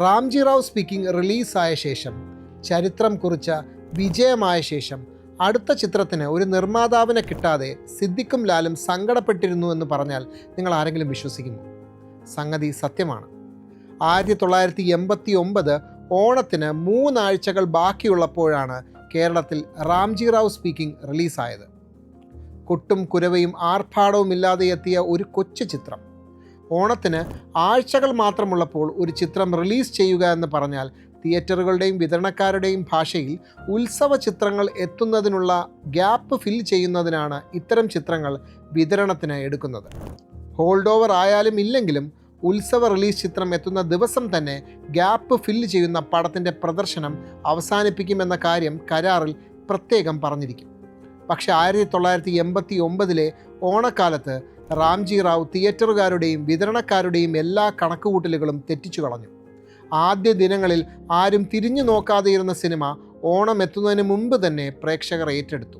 Ramji Rao speaking റിലീസായ ശേഷം, ചരിത്രം കുറിച്ച വിജയമായ ശേഷം അടുത്ത ചിത്രത്തിന് ഒരു നിർമ്മാതാവിനെ കിട്ടാതെ സിദ്ദിഖും ലാലും സങ്കടപ്പെട്ടിരുന്നു എന്ന് പറഞ്ഞാൽ നിങ്ങൾ ആരെങ്കിലും വിശ്വസിക്കുമോ? സംഗതി സത്യമാണ്. 1989 ഓണത്തിന് 3 ആഴ്ചകൾ ബാക്കിയുള്ളപ്പോഴാണ് കേരളത്തിൽ റാംജി റാവു സ്പീക്കിംഗ് റിലീസായത്. കൊട്ടും കുരവയും ആർഭാടവും ഇല്ലാതെ എത്തിയ ഒരു കൊച്ചു ചിത്രം. ഓണത്തിന് ആഴ്ചകൾ മാത്രമുള്ളപ്പോൾ ഒരു ചിത്രം റിലീസ് ചെയ്യുക എന്ന് പറഞ്ഞാൽ തിയേറ്ററുകളുടെയും വിതരണക്കാരുടെയും ഭാഷയിൽ ഉത്സവ ചിത്രങ്ങൾ എത്തുന്നതിനുള്ള ഗ്യാപ്പ് ഫിൽ ചെയ്യുന്നതിനാണ് ഇത്തരം ചിത്രങ്ങൾ വിതരണത്തിന് എടുക്കുന്നത്. ഹോൾഡ് ഓവർ ആയാലും ഇല്ലെങ്കിലും ഉത്സവ റിലീസ് ചിത്രം എത്തുന്ന ദിവസം തന്നെ ഗ്യാപ്പ് ഫില്ല് ചെയ്യുന്ന പടത്തിൻ്റെ പ്രദർശനം അവസാനിപ്പിക്കുമെന്ന കാര്യം കരാറിൽ പ്രത്യേകം പറഞ്ഞിരിക്കും. പക്ഷേ 1989 ഓണക്കാലത്ത് റാംജി റാവു തിയേറ്ററുകാരുടെയും വിതരണക്കാരുടെയും എല്ലാ കണക്കുകൂട്ടലുകളും തെറ്റിച്ചു കളഞ്ഞു. ആദ്യ ദിനങ്ങളിൽ ആരും തിരിഞ്ഞു നോക്കാതെയിരുന്ന സിനിമ ഓണം എത്തുന്നതിന് മുമ്പ് തന്നെ പ്രേക്ഷകർ ഏറ്റെടുത്തു.